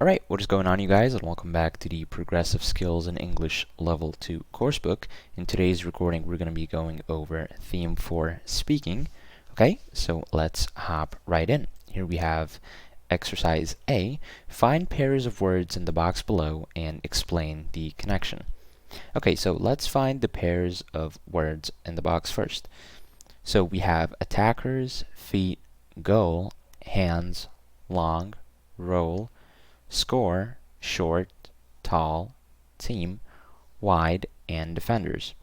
Alright, what is going on, you guys, and welcome back to the Progressive Skills in English Level 2 coursebook. In today's recording, we're going to be going over theme 4 speaking. Okay, so let's hop right in. Here we have exercise A. Find pairs of words in the box below and explain the connection. Okay, so let's find the pairs of words in the box first. So we have attackers, feet, goal, hands, long, roll, score, short, tall, team, wide, and defenders.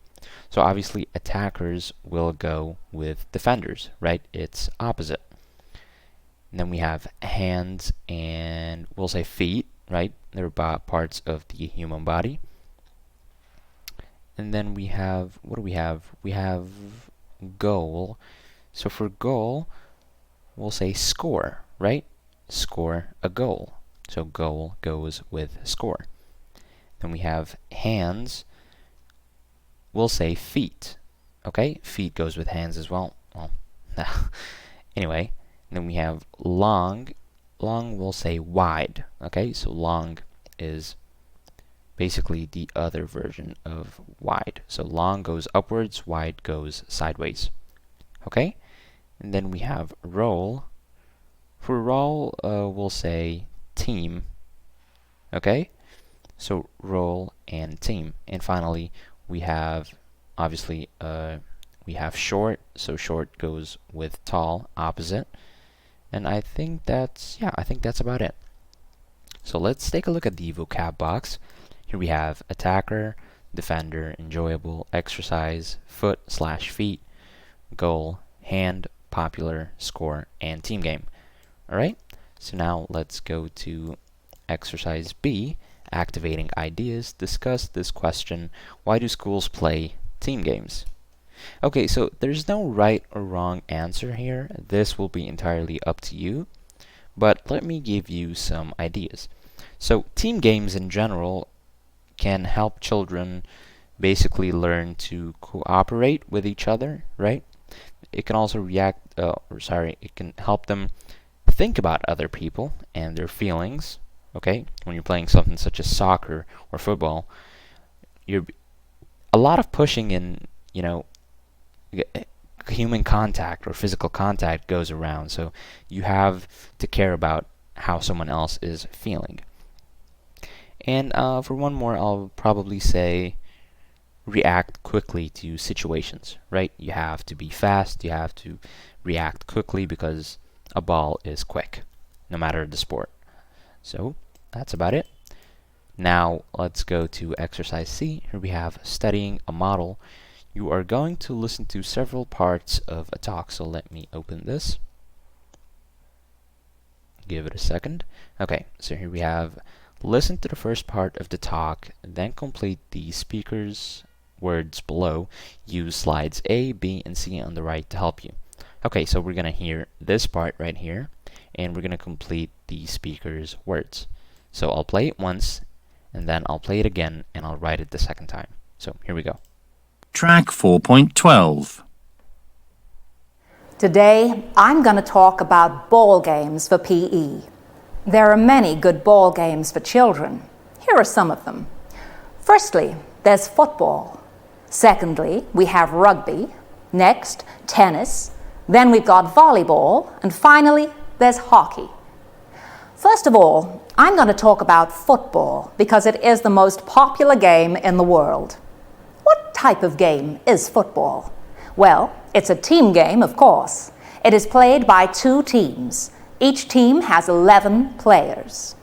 So obviously attackers will go with defenders, right? It's opposite. And then we have hands and we'll say feet, right? They're parts of the human body. And then we have, what do we have? We have goal. So for goal, we'll say score, right? Score a goal. So goal goes with score. Then we have hands. We'll say feet. Okay, feet goes with hands as well. Well, anyway. Then we have long. Long we'll say wide. Okay, so long is basically the other version of wide. So long goes upwards, wide goes sideways. Okay, and then we have roll. For roll, we'll say team. Okay, so roll and team. And finally, we have obviously we have short. So short goes with tall, opposite. And I think that's about it. So let's take a look at the vocab box. Here we have attacker, defender, enjoyable, exercise, foot/feet, goal, hand, popular, score, and team game. Alright, so now let's go to exercise B, activating ideas. Discuss this question: why do schools play team games? Okay, so there's no right or wrong answer here. This will be entirely up to you, but let me give you some ideas. So team games in general can help children basically learn to cooperate with each other, right? It can also it can help them think about other people and their feelings. Okay, when you're playing something such as soccer or football, you're a lot of pushing in, human contact or physical contact goes around, so you have to care about how someone else is feeling. And for one more, I'll probably say react quickly to situations, right? You have to be fast, you have to react quickly because a ball is quick, no matter the sport. So that's about it. Now let's go to exercise C. Here we have studying a model. You are going to listen to several parts of a talk, so let me open this. Give it a second. Okay, so here we have listen to the first part of the talk, then complete the speaker's words below. Use slides A, B, and C on the right to help you. Okay, so we're going to hear this part right here, and we're going to complete the speaker's words. So I'll play it once, and then I'll play it again, and I'll write it the second time. So here we go. Track 4.12. Today, I'm going to talk about ball games for PE. There are many good ball games for children. Here are some of them. Firstly, there's football. Secondly, we have rugby. Next, tennis. Then we've got volleyball. And finally, there's hockey. First of all, I'm going to talk about football because it is the most popular game in the world. What type of game is football? Well, it's a team game, of course. It is played by two teams. Each team has 11 players.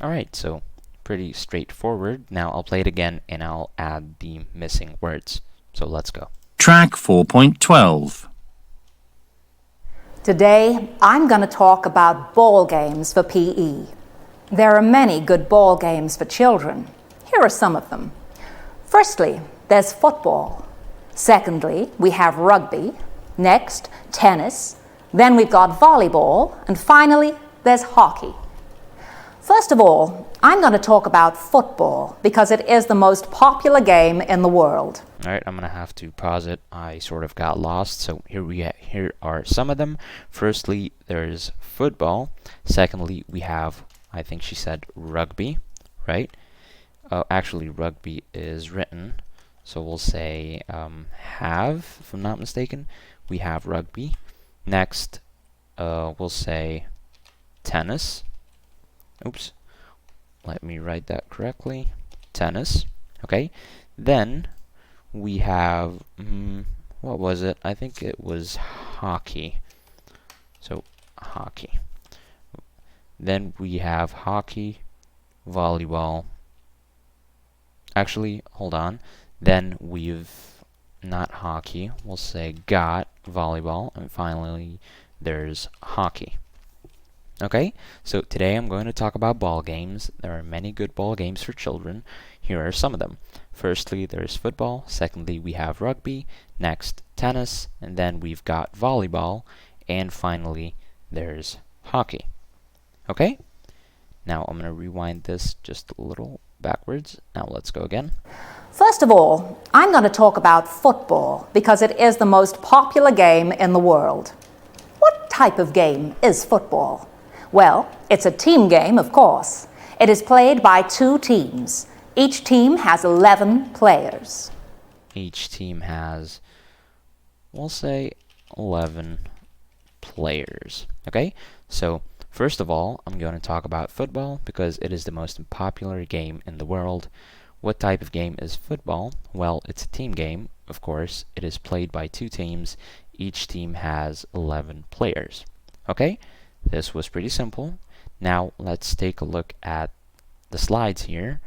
Alright, so pretty straightforward. Now I'll play it again and I'll add the missing words. So let's go. Track 4.12. Today, I'm going to talk about ball games for PE. There are many good ball games for children. Here are some of them. Firstly, there's football. Secondly, we have rugby. Next, tennis. Then we've got volleyball. And finally, there's hockey. First of all, I'm going to talk about football because it is the most popular game in the world. Alright, I'm going to have to pause it. I sort of got lost. So here are some of them. Firstly, there's football. Secondly, we have I think she said rugby, right? Actually, rugby is written, so we'll say have, if I'm not mistaken. We have rugby. Next, we'll say tennis. Oops, let me write that correctly. Tennis. Okay. Then we have, what was it? I think it was hockey. So, hockey. Then we have hockey, volleyball. Actually, hold on. Then we've not hockey. We'll say got volleyball. And finally, there's hockey. Okay, so today I'm going to talk about ball games. There are many good ball games for children. Here are some of them. Firstly, there's football. Secondly, we have rugby. Next, tennis. And then we've got volleyball. And finally, there's hockey. Okay? Now I'm going to rewind this just a little backwards. Now let's go again. First of all, I'm going to talk about football because it is the most popular game in the world. What type of game is football? Well, it's a team game, of course. It is played by 2 teams. Each team has 11 players. Each team has, we'll say, 11 players. Okay? So, first of all, I'm going to talk about football because it is the most popular game in the world. What type of game is football? Well, it's a team game. Of course, it is played by 2 teams. Each team has 11 players. Okay? This was pretty simple. Now, let's take a look at the slides here.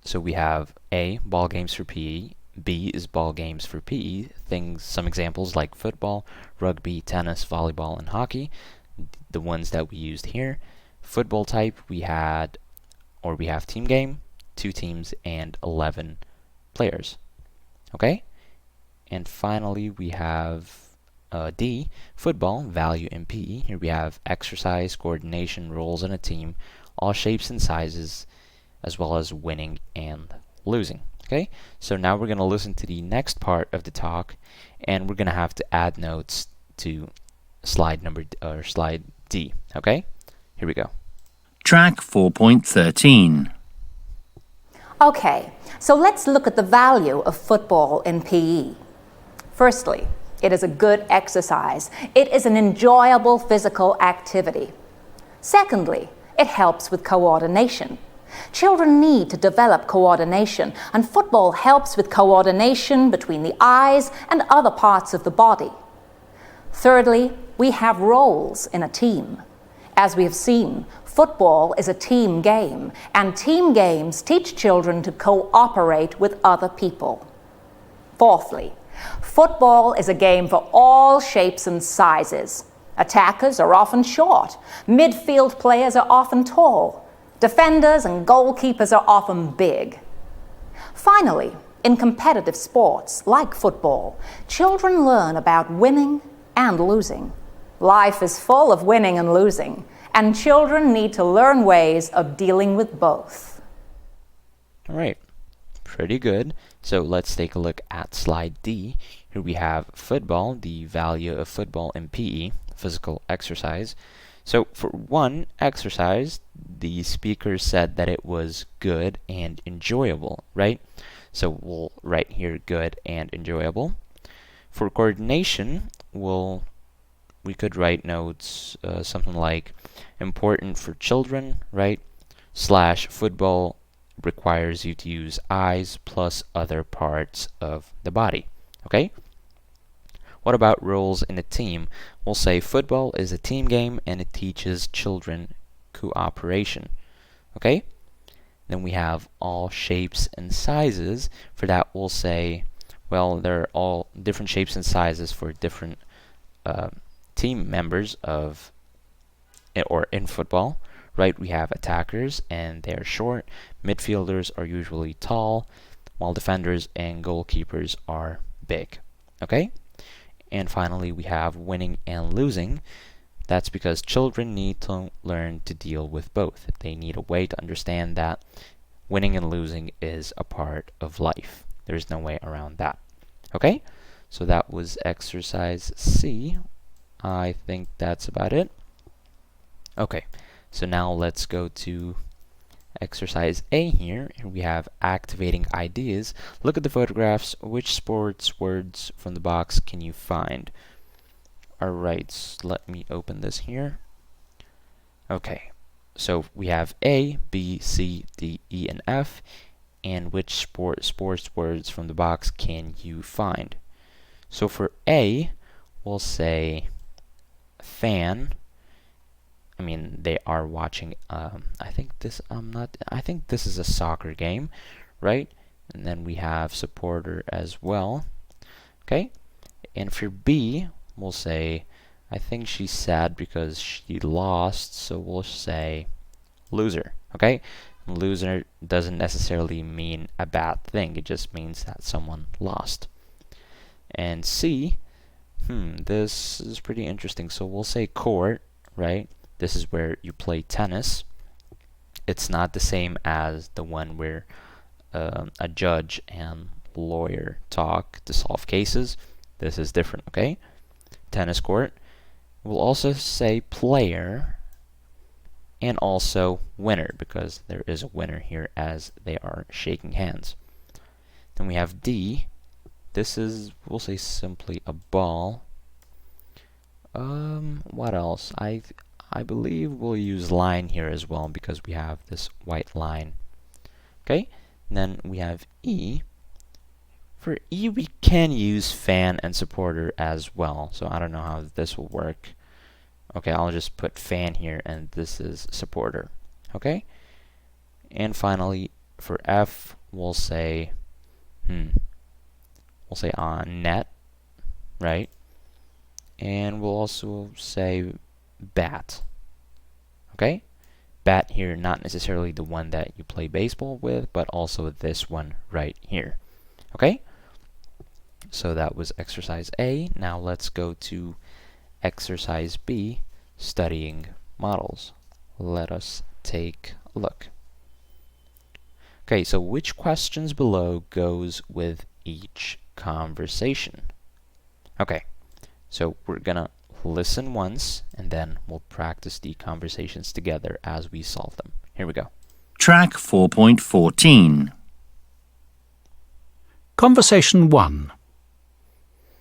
So we have A, ball games for PE. B is ball games for PE. Some examples like football, rugby, tennis, volleyball, and hockey. The ones that we used here. Football type, we have team game, 2 teams, and 11 players. Okay? And finally, we have D, football, value in PE. Here we have exercise, coordination, roles in a team, all shapes and sizes, as well as winning and losing. Okay? So now we're going to listen to the next part of the talk, and we're going to have to add notes to slide D. Okay? Here we go. Track 4.13. Okay, so let's look at the value of football in PE. Firstly, it is a good exercise. It is an enjoyable physical activity. Secondly, it helps with coordination. Children need to develop coordination, and football helps with coordination between the eyes and other parts of the body. Thirdly, we have roles in a team. As we have seen, football is a team game, and team games teach children to cooperate with other people. Fourthly, football is a game for all shapes and sizes. Attackers are often short. Midfield players are often tall. Defenders and goalkeepers are often big. Finally, in competitive sports like football, children learn about winning and losing. Life is full of winning and losing, and children need to learn ways of dealing with both. All right. Pretty good. So let's take a look at slide D. Here we have football, the value of football in PE, physical exercise. So for one exercise, the speaker said that it was good and enjoyable, right? So we'll write here good and enjoyable. For coordination, we could write notes something like important for children, right? / football requires you to use eyes plus other parts of the body. Okay? What about roles in a team? We'll say football is a team game and it teaches children cooperation. Okay? Then we have all shapes and sizes. For that we'll say, well, they're all different shapes and sizes for different team members in football. Right, we have attackers and they're short. Midfielders are usually tall, while defenders and goalkeepers are big. Okay? And finally, we have winning and losing. That's because children need to learn to deal with both. They need a way to understand that winning and losing is a part of life. There's no way around that. Okay? So that was exercise C. I think that's about it. Okay. So now let's go to exercise A here. Here we have activating ideas. Look at the photographs. Which sports words from the box can you find? Alright, let me open this here. Okay, so we have A, B, C, D, E, and F. And which sports words from the box can you find? So for A, we'll say fan. I mean, they are watching, I think this is a soccer game, right? And then we have supporter as well. Okay? And for B, we'll say, I think she's sad because she lost, so we'll say loser. Okay? Loser doesn't necessarily mean a bad thing, it just means that someone lost. And C, this is pretty interesting. So we'll say court, right? This is where you play tennis. It's not the same as the one where a judge and lawyer talk to solve cases. This is different, okay? Tennis court. We'll also say player and also winner, because there is a winner here as they are shaking hands. Then we have D. This is, we'll say simply a ball. What else? I believe we'll use line here as well because we have this white line. Okay, and then we have E. For E, we can use fan and supporter as well. So I don't know how this will work. Okay, I'll just put fan here, and this is supporter. Okay, and finally for F, we'll say on net, right? And we'll also say bat. Okay? Bat here, not necessarily the one that you play baseball with, but also this one right here. Okay? So that was exercise A. Now let's go to exercise B, studying models. Let us take a look. Okay, so which questions below goes with each conversation? Okay, so we're gonna listen once, and then we'll practice the conversations together as we solve them. Here we go. Track 4.14. Conversation 1.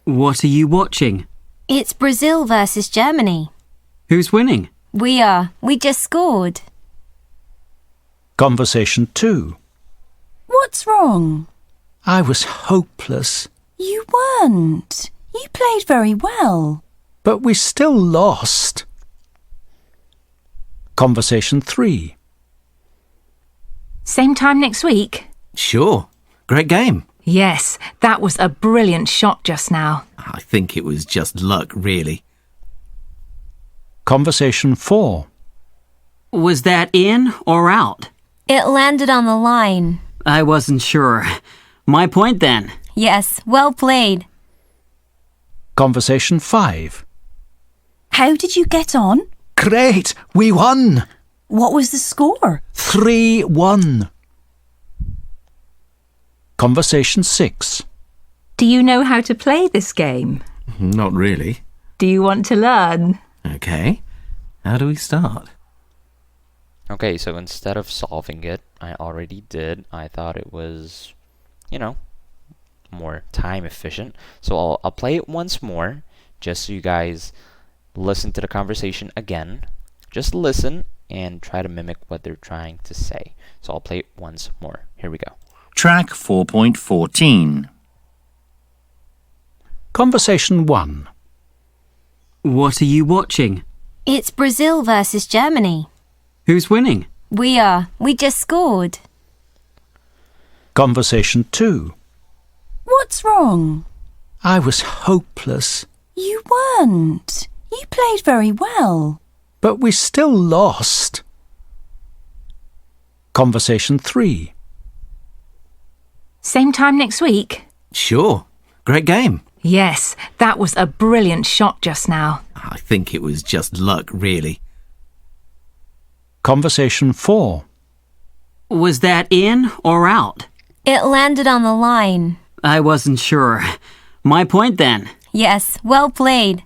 What are you watching? It's Brazil versus Germany. Who's winning? We are. We just scored. Conversation 2. What's wrong? I was hopeless, You weren't. You played very well. but we still lost. Conversation 3. Same time next week? Sure. Great game. Yes, that was a brilliant shot just now. I think it was just luck, really. Conversation 4. Was that in or out? It landed on the line. I wasn't sure. My point then. Yes, well played. Conversation 5. How did you get on? Great! We won! What was the score? 3-1. Conversation 6. Do you know how to play this game? Not really. Do you want to learn? Okay. How do we start? Okay, so instead of solving it, I already did. I thought it was, more time efficient. So I'll play it once more, just so you guys listen to the conversation again. Just listen and try to mimic what they're trying to say. So I'll play it once more. Here we go. Track 4.14. Conversation 1. What are you watching? It's Brazil versus Germany. Who's winning? We are. We just scored. Conversation 2. What's wrong? I was hopeless, You weren't. You played very well. but we still lost. Conversation 3. Same time next week? Sure. Great game. Yes, that was a brilliant shot just now. I think it was just luck, really. Conversation 4. Was that in or out? It landed on the line. I wasn't sure. My point then. Yes, well played.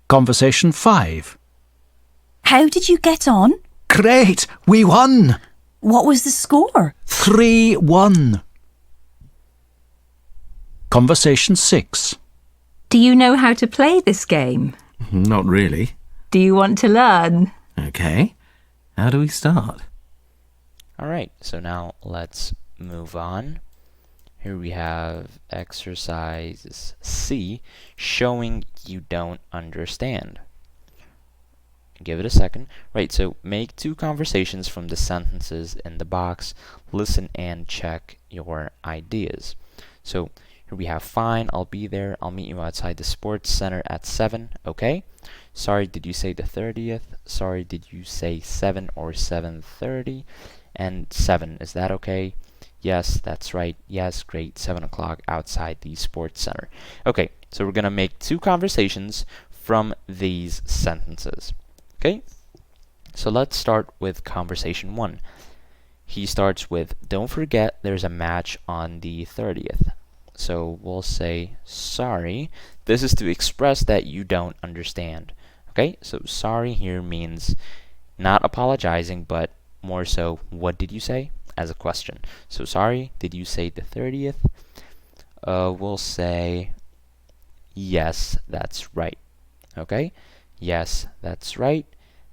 Conversation 5. How did you get on? Great! We won! What was the score? 3-1. Conversation 6. Do you know how to play this game? Not really. Do you want to learn? Okay. How do we start? Alright, so now let's move on. Here we have exercise C, showing you don't understand. Give it a second. Right, so make 2 conversations from the sentences in the box. Listen and check your ideas. So here we have, fine, I'll be there. I'll meet you outside the sports center at 7, okay? Sorry, did you say the 30th? Sorry, did you say 7 or 7:30? And 7, is that okay? Yes, that's right. Yes, great. 7 o'clock outside the sports center. Okay, so we're going to make 2 conversations from these sentences. Okay, so let's start with conversation 1. He starts with, don't forget there's a match on the 30th. So we'll say, sorry. This is to express that you don't understand. Okay, so sorry here means not apologizing, but more so, what did you say? As a question. So sorry, did you say the 30th? We'll say, yes, that's right. Okay, yes, that's right.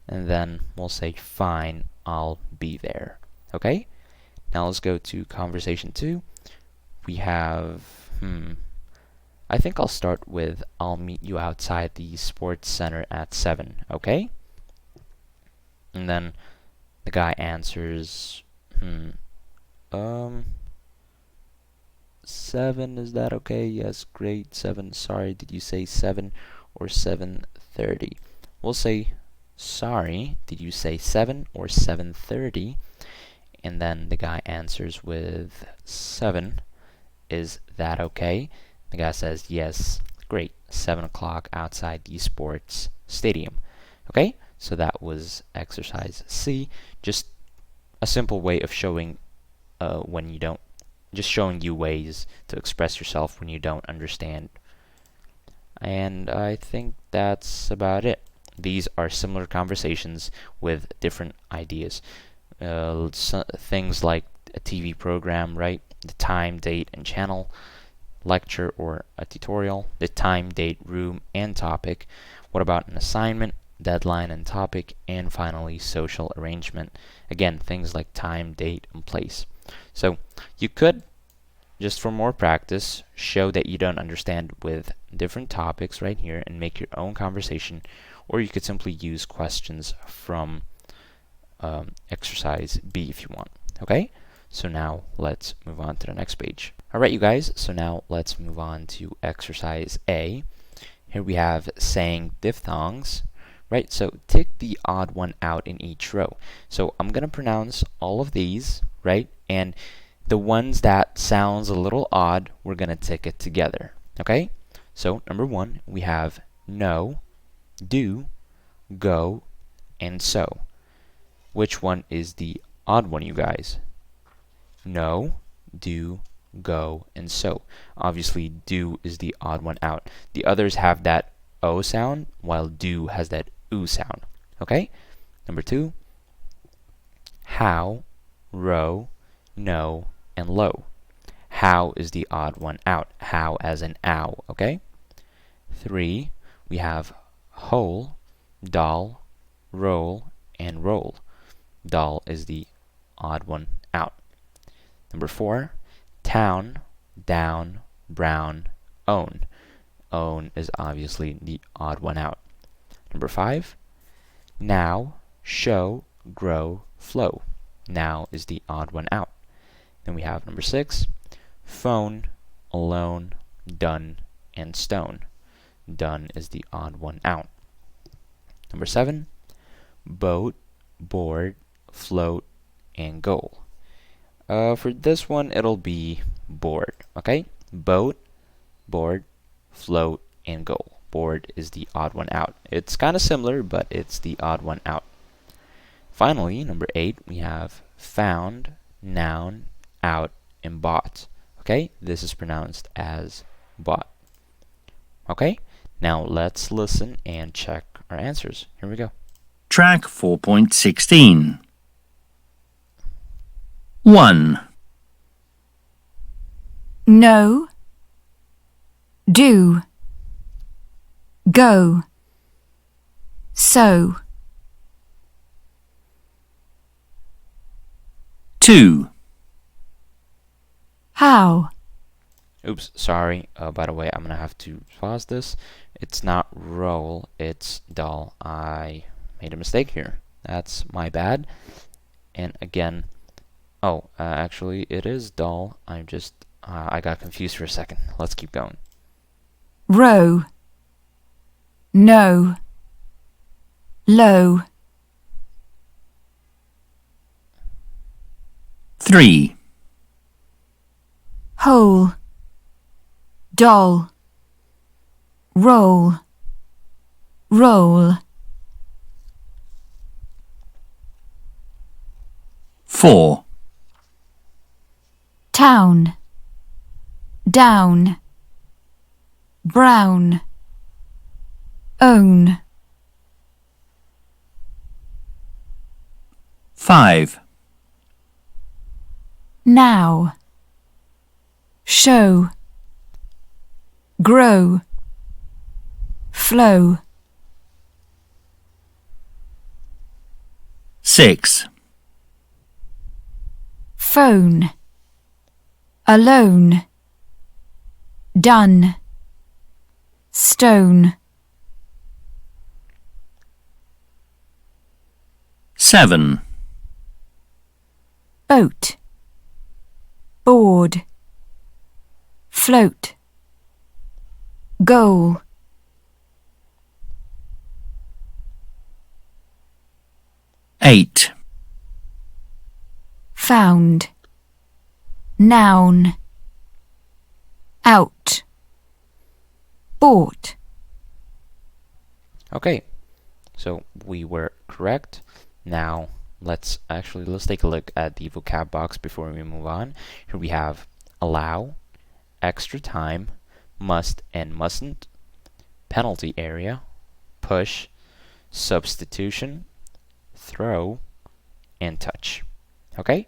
And then we'll say, fine, I'll be there. Okay, now let's go to conversation 2. We have, I think I'll start with, I'll meet you outside the sports center at 7, okay? And then the guy answers, 7, is that okay? Yes, great. 7, sorry, did you say 7 or 7:30? We'll say, sorry, did you say 7 or 7:30? And then the guy answers with 7, is that okay? The guy says, yes, great, 7 o'clock outside the sports stadium. Okay, so that was exercise C, just a simple way of showing when you don't, just showing you ways to express yourself when you don't understand. And I think that's about it. These are similar conversations with different ideas. Things like a TV program, right? The time, date, and channel, lecture or a tutorial, the time, date, room, and topic. What about an assignment, deadline, and topic, and finally social arrangement? Again, things like time, date, and place. So you could, just for more practice, show that you don't understand with different topics right here and make your own conversation, or you could simply use questions from exercise B if you want. Okay, so now let's move on to the next page. Alright, you guys, so now let's move on to exercise A. Here we have saying diphthongs, right? So tick the odd one out in each row. So I'm going to pronounce all of these, right? And the ones that sounds a little odd, we're going to tick it together, okay? So number 1, we have no, do, go, and so. Which one is the odd one, you guys? No, do, go, and so. Obviously, do is the odd one out. The others have that O sound, while do has that oo sound. Okay? Number 2, how, row, no, and low. How is the odd one out. How as in ow. Okay? 3, we have whole, doll, roll, and roll. Doll is the odd one out. Number 4, town, down, brown, own. Own is obviously the odd one out. Number 5, now, show, grow, flow. Now is the odd one out. Then we have number 6, phone, alone, done, and stone. Done is the odd one out. Number 7, boat, board, float, and goal. For this one, it'll be board, okay? Boat, board, float, and goal. Board is the odd one out. It's kind of similar, but it's the odd one out. Finally, number 8, we have found, noun, out, and bought. Okay? This is pronounced as bought. Okay? Now let's listen and check our answers. Here we go. Track 4.16. 1. No. Do. Go. So. 2. How. Oops, sorry. By the way, I'm gonna have to pause this. It's not roll, it's dull. I made a mistake here. That's my bad. And again, actually, it is dull. I got confused for a second. Let's keep going. Row. No. Low. 3. Hole. Doll. Roll. Roll. 4. Town. Down. Brown. Own. 5. Now. Show. Grow. Flow. 6. Phone. Alone. Done. Stone. 7. Boat. Board. Float. Goal. 8. Found. Noun. Out. Bought. Okay, so we were correct. Now let's take a look at the vocab box before we move on. Here we have allow, extra time, must and mustn't, penalty area, push, substitution, throw, and touch. Okay?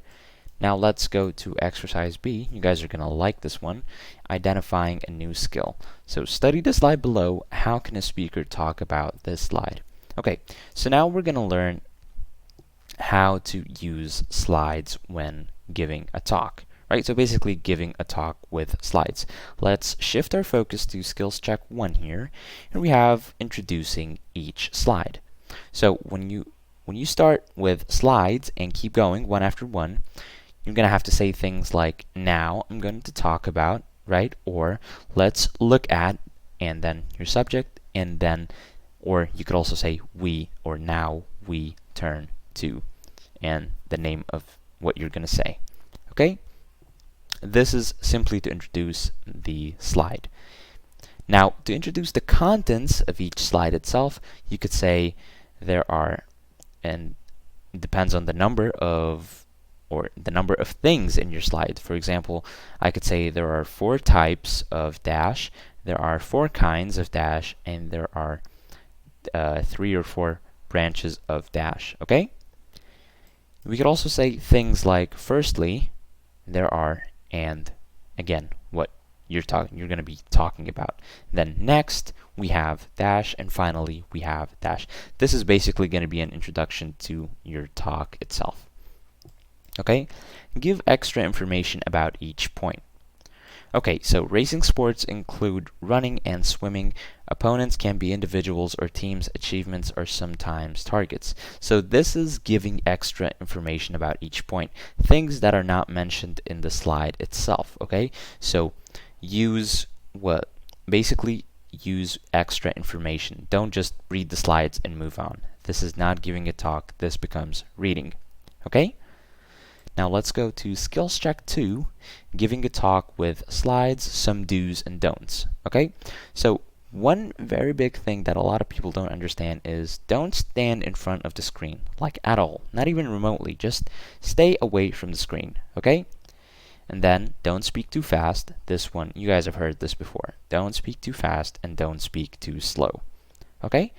Now let's go to exercise B. You guys are going to like this one. Identifying a new skill. So study the slide below. How can a speaker talk about this slide? Okay, so now we're going to learn how to use slides when giving a talk. Right, so basically giving a talk with slides. Let's shift our focus to skills check 1 here. Here we have introducing each slide. So when you start with slides and keep going one after one, you're going to have to say things like, now I'm going to talk about, right? Or let's look at, and then your subject, and then, or you could also say we, or now we turn to, and the name of what you're going to say. Okay? This is simply to introduce the slide. Now, to introduce the contents of each slide itself, you could say there are, and it depends on the number of things in your slide. For example, I could say there are 4 types of dash, there are 4 kinds of dash, and there are 3 or 4 branches of dash. Okay? We could also say things like, firstly, there are, and again, what you're going to be talking about. Then next, we have dash, and finally, we have dash. This is basically going to be an introduction to your talk itself. Okay? Give extra information about each point. Okay, so racing sports include running and swimming. Opponents can be individuals or teams. Achievements are sometimes targets. So this is giving extra information about each point. Things that are not mentioned in the slide itself, okay? So basically use extra information. Don't just read the slides and move on. This is not giving a talk. This becomes reading, okay? Now let's go to skills check 2, giving a talk with slides, some do's and don'ts. Okay? So one very big thing that a lot of people don't understand is don't stand in front of the screen, like at all, not even remotely, just stay away from the screen. Okay? And then don't speak too fast. This one, you guys have heard this before. Don't speak too fast and don't speak too slow. Okay?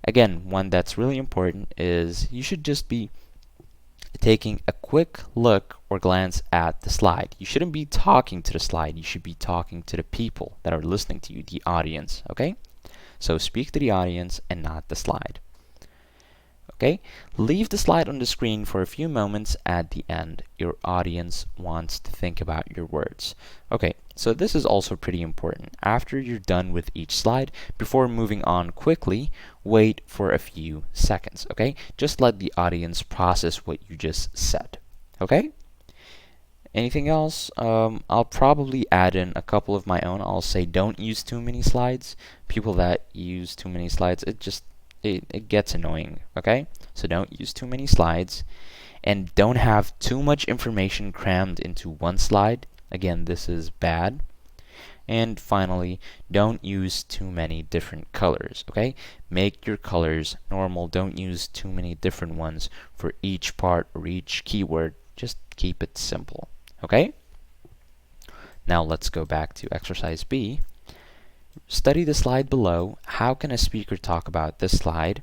Again, one that's really important is you should just be taking a quick look or glance at the slide. You shouldn't be talking to the slide. You should be talking to the people that are listening to you, the audience, okay? So speak to the audience and not the slide. Okay? Leave the slide on the screen for a few moments at the end. Your audience wants to think about your words. Okay, so this is also pretty important. After you're done with each slide, before moving on quickly, wait for a few seconds, okay? Just let the audience process what you just said, okay? Anything else? I'll probably add in a couple of my own. I'll say don't use too many slides. People that use too many slides, it gets annoying, okay? So don't use too many slides, and don't have too much information crammed into one slide. Again, this is bad. And finally, don't use too many different colors, okay? Make your colors normal. Don't use too many different ones for each part or each keyword. Just keep it simple, okay? Now let's go back to exercise B. Study the slide below. How can a speaker talk about this slide?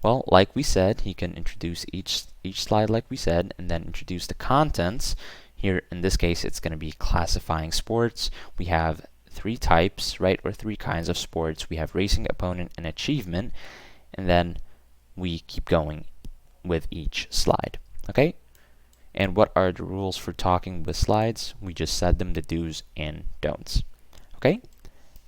Well, like we said, he can introduce each slide like we said, and then introduce the contents. Here, in this case, it's going to be classifying sports. We have 3 types, right, or 3 kinds of sports. We have racing, opponent, and achievement, and then we keep going with each slide, okay? And what are the rules for talking with slides? We just said them, the do's and don'ts, okay?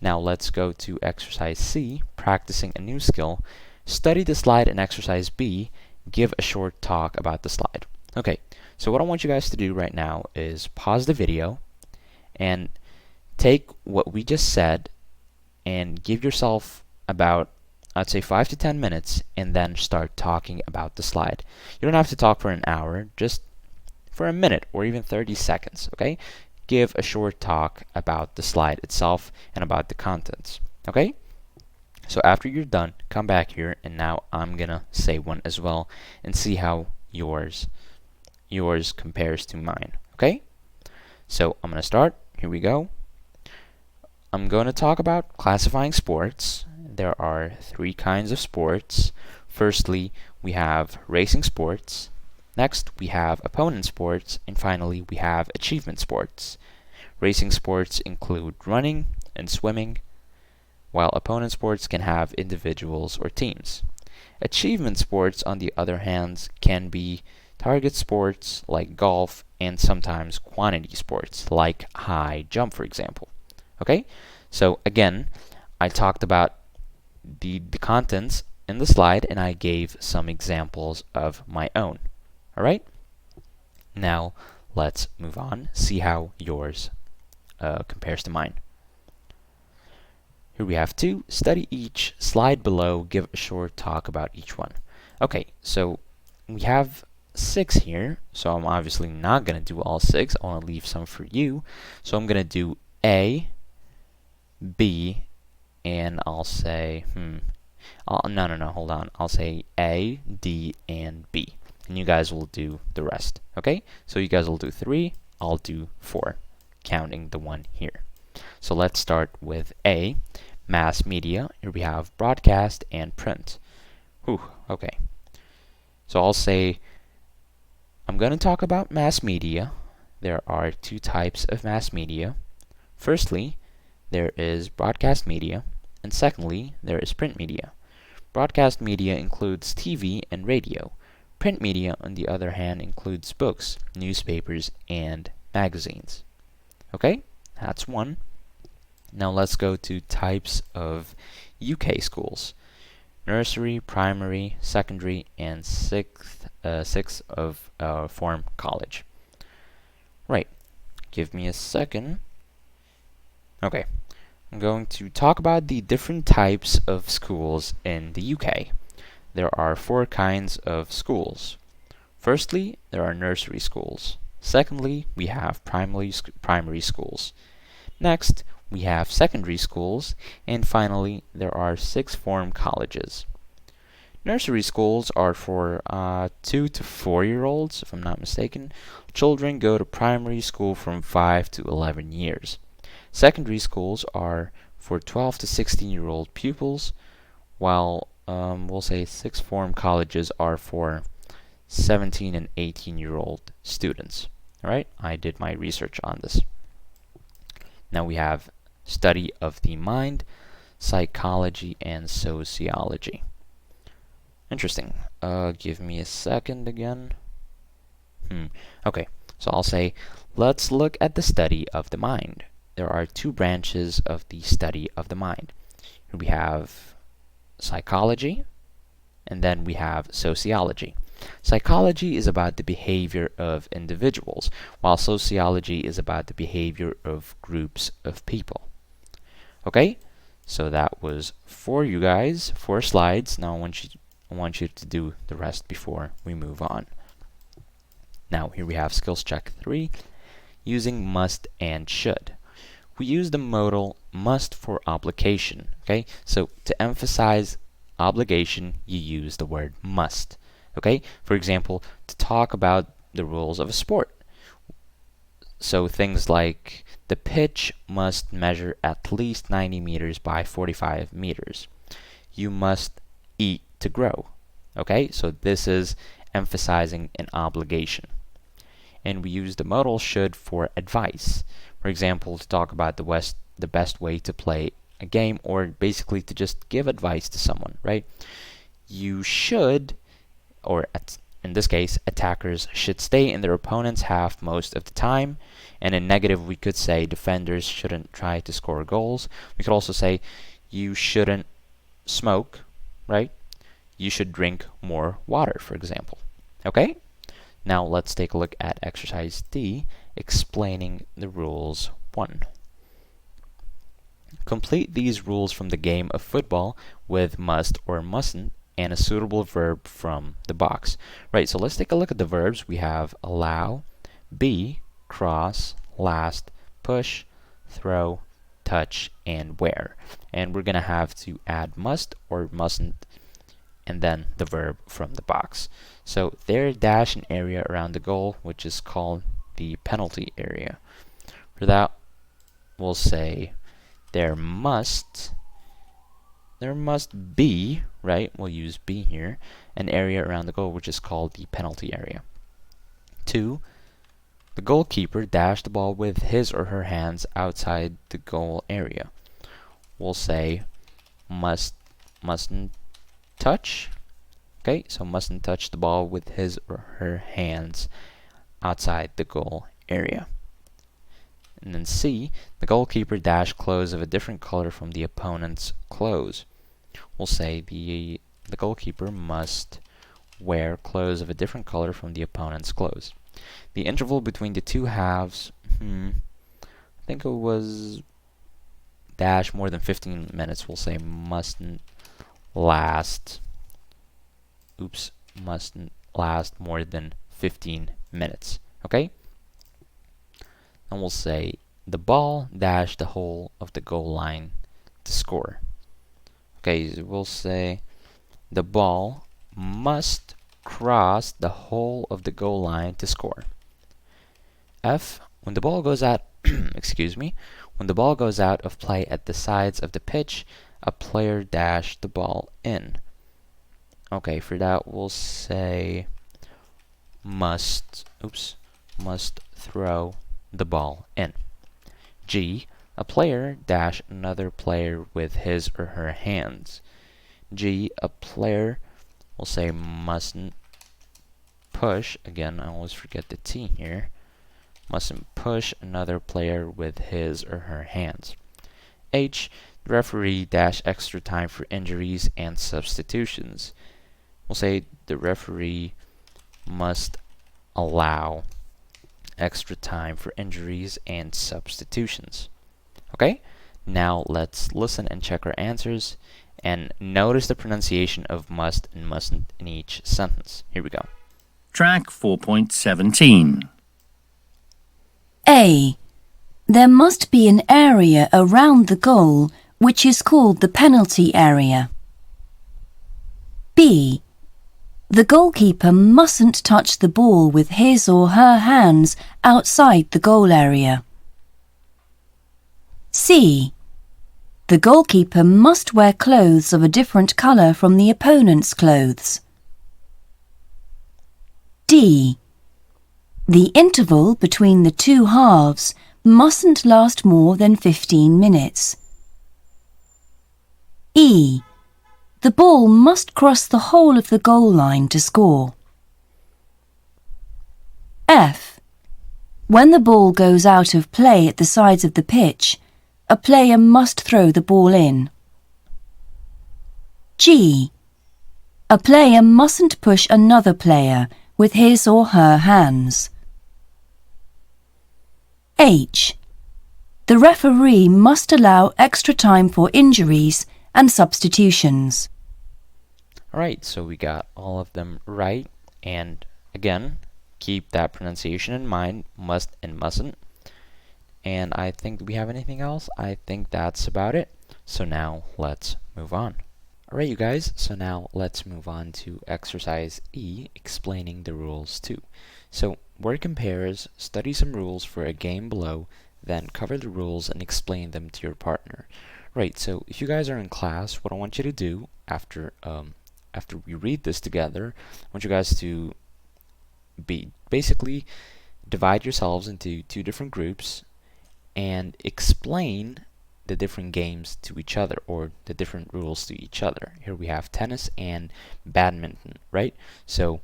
Now let's go to exercise C, practicing a new skill. Study the slide in exercise B. Give a short talk about the slide. Okay, so what I want you guys to do right now is pause the video and take what we just said and give yourself about, I'd say 5 to 10 minutes, and then start talking about the slide. You don't have to talk for an hour, just for a minute or even 30 seconds, okay? Give a short talk about the slide itself and about the contents, okay? So after you're done, come back here, and now I'm gonna say one as well and see how yours compares to mine, okay? So I'm gonna start. Here we go. I'm going to talk about classifying sports. There are 3 kinds of sports. Firstly, we have racing sports. Next, we have opponent sports, and finally, we have achievement sports. Racing sports include running and swimming, while opponent sports can have individuals or teams. Achievement sports, on the other hand, can be target sports like golf and sometimes quantity sports like high jump, for example. Okay? So again, I talked about the contents in the slide, and I gave some examples of my own. Alright? Now, let's move on, see how yours compares to mine. Here we have 2. Study each slide below. Give a short talk about each one. Okay, so we have 6 here, so I'm obviously not going to do all 6. I want to leave some for you. So I'm going to do A, B, and I'll say, no, hold on. I'll say A, D, and B. And you guys will do the rest, okay? So you guys will do 3, I'll do 4, counting the one here. So let's start with A, mass media. Here we have broadcast and print. Okay. So I'll say, I'm going to talk about mass media. There are 2 types of mass media. Firstly, there is broadcast media, and secondly, there is print media. Broadcast media includes TV and radio. Print media, on the other hand, includes books, newspapers, and magazines. Okay, that's one. Now let's go to types of UK schools. Nursery, primary, secondary, and sixth of form college. Right, give me a second. Okay, I'm going to talk about the different types of schools in the UK. There are 4 kinds of schools. Firstly, there are nursery schools. Secondly, we have primary schools. Next, we have secondary schools. And finally, there are 6th form colleges. Nursery schools are for 2 to 4-year-olds, if I'm not mistaken. Children go to primary school from 5 to 11 years. Secondary schools are for 12 to 16-year-old pupils, while we'll say sixth form colleges are for 17 and 18-year-old students. All right, I did my research on this. Now we have study of the mind, psychology, and sociology. Interesting. Give me a second again. Okay, so I'll say, let's look at the study of the mind. There are two branches of the study of the mind. Here we have psychology, and then we have sociology. Psychology is about the behavior of individuals, while sociology is about the behavior of groups of people. Okay, so that was for you guys, 4 slides. Now I want you to do the rest before we move on. Now here we have skills check 3, using must and should. We use the modal must for obligation. Okay, so to emphasize obligation, you use the word must. Okay, for example, to talk about the rules of a sport. So things like the pitch must measure at least 90 meters by 45 meters. You must eat to grow. Okay, so this is emphasizing an obligation. And we use the modal should for advice. For example, to talk about the best way to play a game, or basically to just give advice to someone, right? You should, or in this case, attackers should stay in their opponent's half most of the time. And in negative, we could say defenders shouldn't try to score goals. We could also say you shouldn't smoke, right? You should drink more water, for example. Okay? Now let's take a look at exercise D, explaining the rules 1. Complete these rules from the game of football with must or mustn't and a suitable verb from the box. Right, so let's take a look at the verbs. We have allow, be, cross, last, push, throw, touch, and wear. And we're going to have to add must or mustn't and then the verb from the box. So there dash an area around the goal, which is called the penalty area. For that, we'll say there must be, right? We'll use be here, an area around the goal, which is called the penalty area. 2, the goalkeeper dashed the ball with his or her hands outside the goal area. We'll say mustn't touch. Okay, so mustn't touch the ball with his or her hands outside the goal area. And then C, the goalkeeper dashed clothes of a different color from the opponent's clothes. We'll say the goalkeeper must wear clothes of a different color from the opponent's clothes. The interval between the two halves, I think it was dash more than 15 minutes. We'll say mustn't last more than 15 minutes. Okay? And we'll say the ball dashed the whole of the goal line to score. Okay, so we'll say the ball must cross the whole of the goal line to score. F, when the ball goes out when the ball goes out of play at the sides of the pitch, a player dashed the ball in. Okay, for that we'll say must throw the ball in. G, a player dash another player with his or her hands. G, a player, we'll say mustn't push, again I always forget the T here, mustn't push another player with his or her hands. H, the referee dash extra time for injuries and substitutions. We'll say the referee must allow extra time for injuries and substitutions. Okay? Now let's listen and check our answers and notice the pronunciation of must and mustn't in each sentence. Here we go. Track 4.17. A. There must be an area around the goal which is called the penalty area. B. The goalkeeper mustn't touch the ball with his or her hands outside the goal area. C. The goalkeeper must wear clothes of a different colour from the opponent's clothes. D. The interval between the two halves mustn't last more than 15 minutes. E. The ball must cross the whole of the goal line to score. F. When the ball goes out of play at the sides of the pitch, a player must throw the ball in. G. A player mustn't push another player with his or her hands. H. The referee must allow extra time for injuries and substitutions. Alright, so we got all of them right, and again, keep that pronunciation in mind, must and mustn't. And I think, do we have anything else? I think that's about it. So now let's move on. Alright you guys, so now let's move on to exercise E, explaining the rules too. So word compares, study some rules for a game below, then cover the rules and explain them to your partner. Right, so if you guys are in class, what I want you to do after we read this together, I want you guys to basically divide yourselves into two different groups and explain the different games to each other, or the different rules to each other. Here we have tennis and badminton, right? So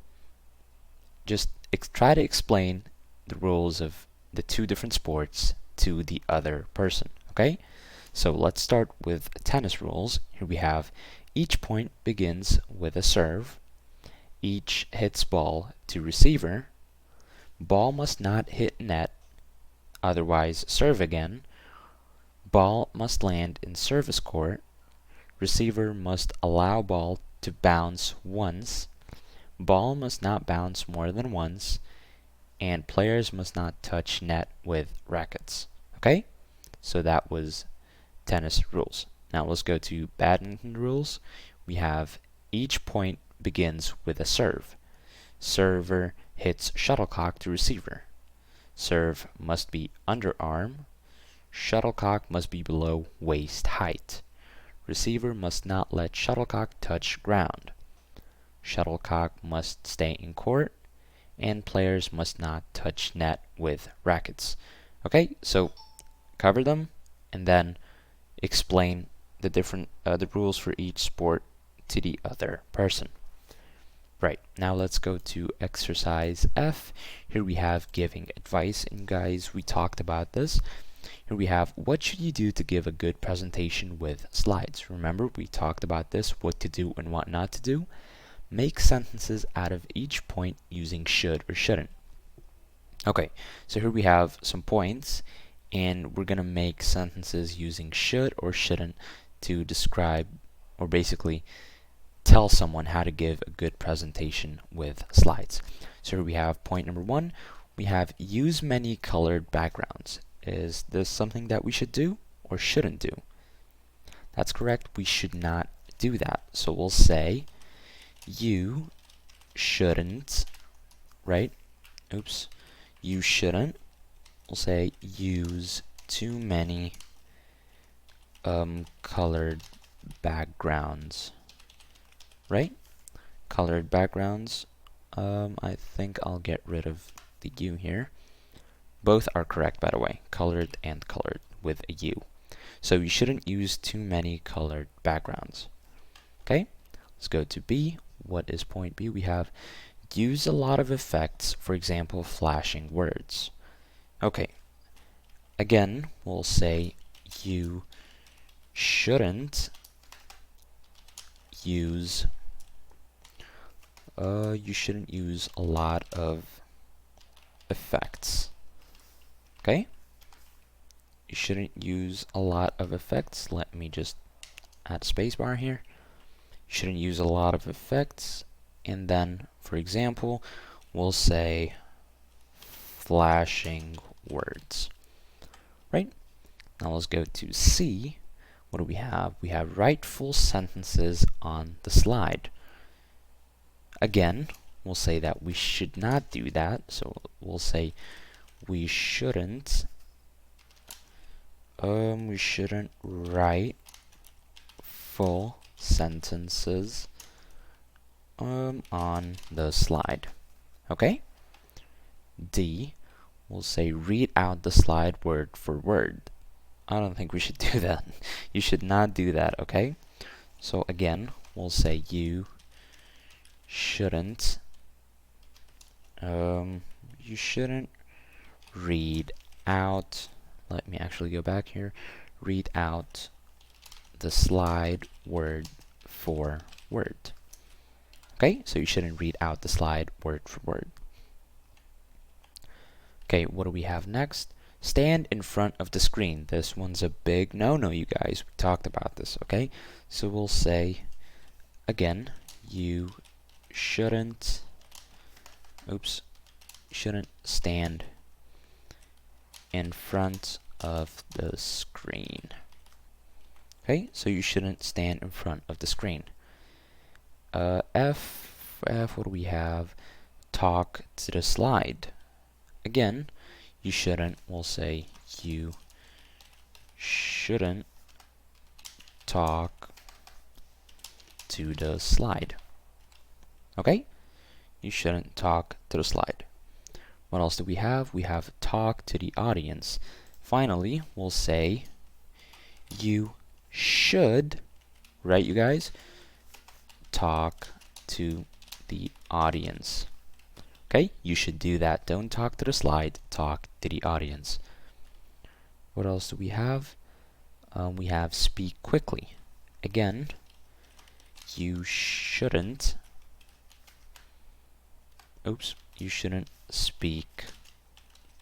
just try to explain the rules of the two different sports to the other person, okay? So let's start with tennis rules. Here we have each point begins with a serve. Each hits ball to receiver. Ball must not hit net, otherwise serve again. Ball must land in service court. Receiver must allow ball to bounce once. Ball must not bounce more than once. And players must not touch net with rackets. Okay? So that was tennis rules. Now let's go to badminton rules. We have each point begins with a serve. Server hits shuttlecock to receiver. Serve must be underarm. Shuttlecock must be below waist height. Receiver must not let shuttlecock touch ground. Shuttlecock must stay in court, and players must not touch net with rackets. Okay, so cover them and then explain the different the rules for each sport to the other person. Right, now let's go to exercise F. Here we have giving advice, and guys, we talked about this. Here we have, what should you do to give a good presentation with slides? Remember, we talked about this, what to do and what not to do. Make sentences out of each point using should or shouldn't. Okay, so here we have some points, and we're gonna make sentences using should or shouldn't to describe, or basically tell someone how to give a good presentation with slides. So here we have point number 1. We have use many colored backgrounds. Is this something that we should do or shouldn't do? That's correct, we should not do that. So we'll say you shouldn't, right? Oops. You shouldn't. We'll say use too many colored backgrounds, right? Colored backgrounds. I think I'll get rid of the U here. Both are correct, by the way, colored and colored with a U. So you shouldn't use too many colored backgrounds. Okay, let's go to B. What is point B? We have use a lot of effects, for example, flashing words. Okay, again, we'll say you shouldn't use a lot of effects. Okay? You shouldn't use a lot of effects. Let me just add spacebar here. You shouldn't use a lot of effects. And then, for example, we'll say flashing words. Right? Now let's go to C. What do we have? We have write full sentences on the slide. Again, we'll say that we should not do that. So we'll say we shouldn't write full sentences on the slide. Okay? D, we'll say read out the slide word for word. I don't think we should do that. You should not do that, okay? So again, we'll say you shouldn't read out, let me actually go back here, read out the slide word for word. Okay, so you shouldn't read out the slide word for word. Okay, what do we have next? Stand in front of the screen. This one's a big no-no, you guys. We talked about this, okay? So we'll say, again, you shouldn't stand in front of the screen. Okay, so you shouldn't stand in front of the screen. F, what do we have? Talk to the slide. Again, you shouldn't, we'll say you shouldn't talk to the slide. Okay? You shouldn't talk to the slide. What else do we have? We have talk to the audience. Finally, we'll say you should, right you guys? Talk to the audience. Okay, you should do that. Don't talk to the slide, talk to the audience. What else do we have? We have speak quickly. Again, you shouldn't speak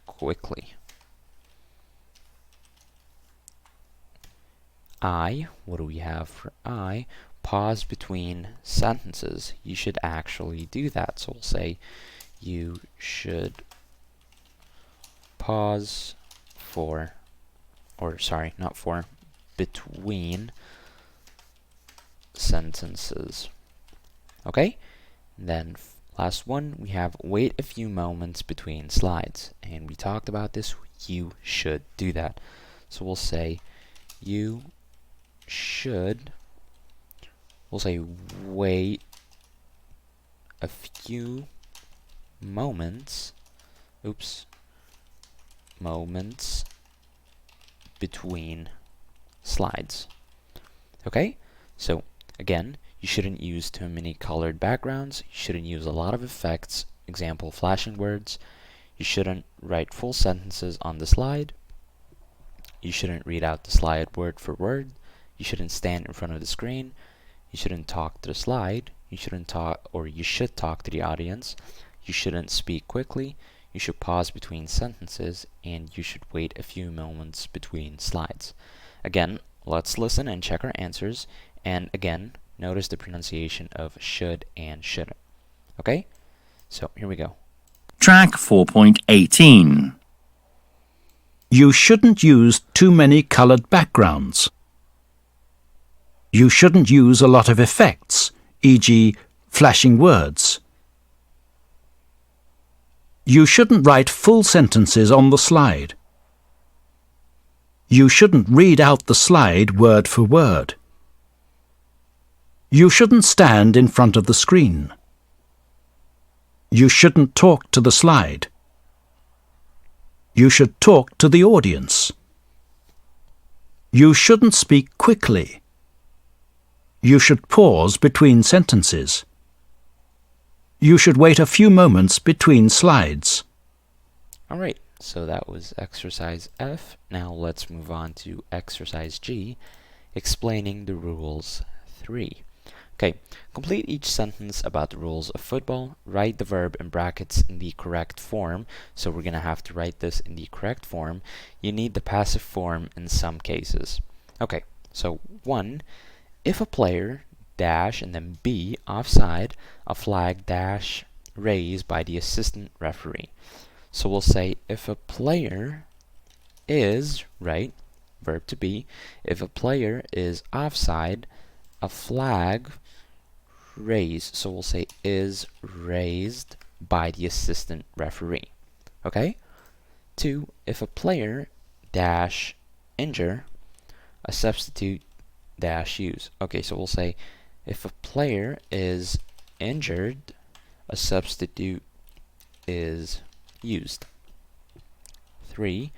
quickly. I, what do we have for I? Pause between sentences. You should actually do that. So we'll say you should pause for, or sorry, not for, between sentences. Okay? And then last one, we have wait a few moments between slides. And we talked about this. You should do that. So we'll say you should, we'll say wait a few moments between slides. Okay, so again, you shouldn't use too many colored backgrounds, you shouldn't use a lot of effects, example flashing words, you shouldn't write full sentences on the slide, you shouldn't read out the slide word for word, you shouldn't stand in front of the screen, you shouldn't talk to the slide, you shouldn't talk, or you should talk to the audience, you shouldn't speak quickly, you should pause between sentences, and you should wait a few moments between slides. Again, let's listen and check our answers, and again, notice the pronunciation of should and shouldn't. Okay? So, here we go. Track 4.18. You shouldn't use too many coloured backgrounds. You shouldn't use a lot of effects, e.g., flashing words. You shouldn't write full sentences on the slide. You shouldn't read out the slide word for word. You shouldn't stand in front of the screen. You shouldn't talk to the slide. You should talk to the audience. You shouldn't speak quickly. You should pause between sentences. You should wait a few moments between slides. Alright, so that was exercise F. Now let's move on to exercise G, explaining the rules 3. Okay, complete each sentence about the rules of football. Write the verb in brackets in the correct form. So we're going to have to write this in the correct form. You need the passive form in some cases. Okay, so 1, if a player dash and then B offside, a flag dash raised by the assistant referee. So we'll say if a player is, right, verb to be, if a player is offside, a flag raised, so we'll say is raised by the assistant referee. Okay? 2, if a player dash injure, a substitute dash use. Okay, so we'll say if a player is injured, a substitute is used. 3.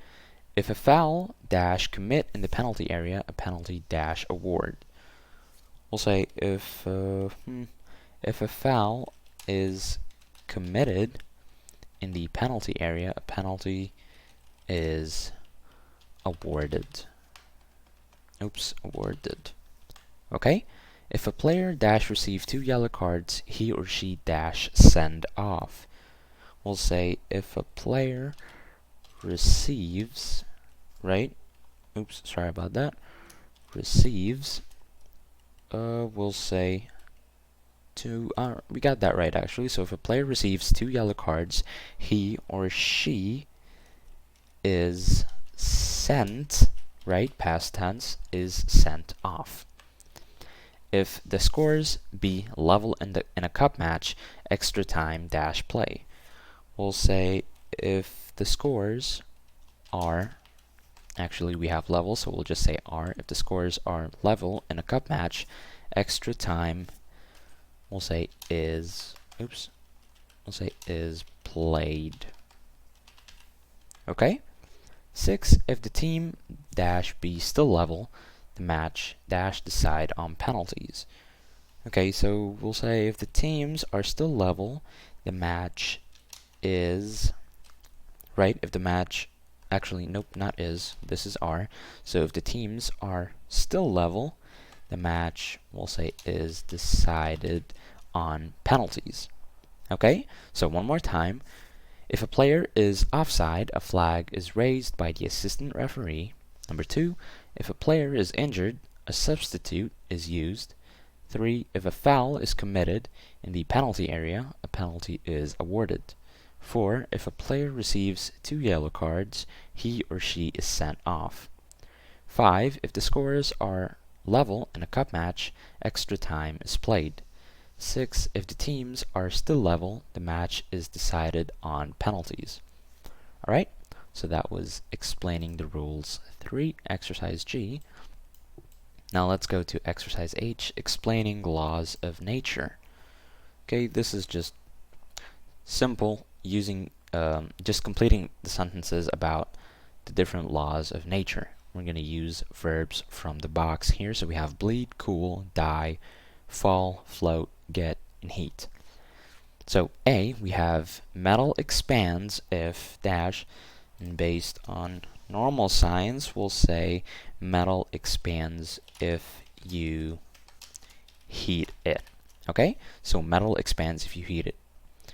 If a foul dash commit in the penalty area, a penalty dash award. We'll say if a foul is committed in the penalty area, a penalty is awarded. Oops, awarded. Okay? If a player dash receive 2 yellow cards, he or she dash send off. We'll say if a player receives, right? Oops, sorry about that. Receives, we'll say we got that right actually. So if a player receives 2 yellow cards, he or she is sent, right? Past tense is sent off. If the scores be level in a cup match, extra time dash play. We'll say if the scores are, actually we have level, so we'll just say are. If the scores are level in a cup match, extra time, we'll say is, oops, we'll say is played. Okay? 6. If the team dash be still level, the match dash decide on penalties. Okay, so we'll say if the teams are still level, the match is, right? If the match, actually, nope, not is, this is are. So if the teams are still level, the match, we'll say, is decided on penalties. Okay, so one more time. If a player is offside, a flag is raised by the assistant referee. Number 2, if a player is injured, a substitute is used. 3, if a foul is committed in the penalty area, a penalty is awarded. 4, if a player receives 2 yellow cards, he or she is sent off. 5, if the scores are level in a cup match, extra time is played. 6, if the teams are still level, the match is decided on penalties. Alright, so that was explaining the rules 3, exercise G. Now let's go to exercise H, explaining laws of nature. Okay, this is just simple, using just completing the sentences about the different laws of nature. We're going to use verbs from the box here. So we have bleed, cool, die, fall, float, get, and heat. So A, we have metal expands if dash, and based on normal science, we'll say metal expands if you heat it. Okay? So metal expands if you heat it.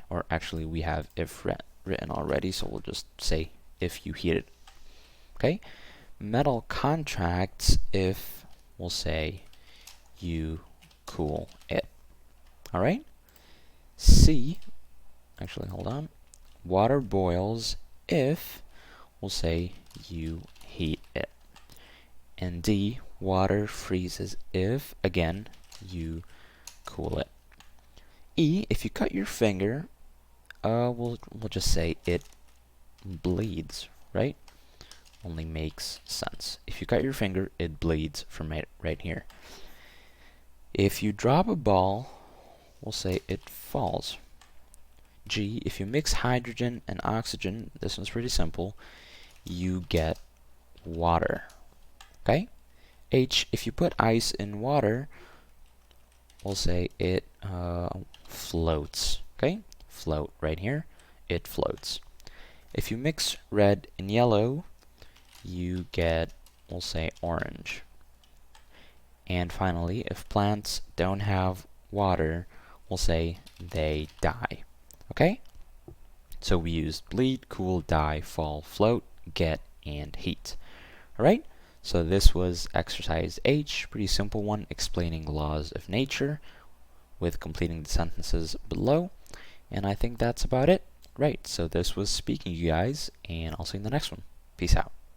Or actually, we have if written already, so we'll just say if you heat it. Okay? Metal contracts if, we'll say, you cool it. Alright? C, actually, hold on. Water boils if, we'll say, you heat it. And D, water freezes if, again, you cool it. E, if you cut your finger, we'll just say it bleeds, right? Only makes sense. If you cut your finger, it bleeds from right here. If you drop a ball, we'll say it falls. G, if you mix hydrogen and oxygen, this one's pretty simple, you get water. Okay? H, if you put ice in water, we'll say it floats. Okay? Float right here. It floats. If you mix red and yellow, you get, we'll say, orange. And finally, if plants don't have water, we'll say they die. Okay? So we used bleed, cool, die, fall, float, get, and heat. Alright? So this was exercise H, pretty simple one, explaining laws of nature with completing the sentences below. And I think that's about it. Right, so this was Speaking, you guys, and I'll see you in the next one. Peace out.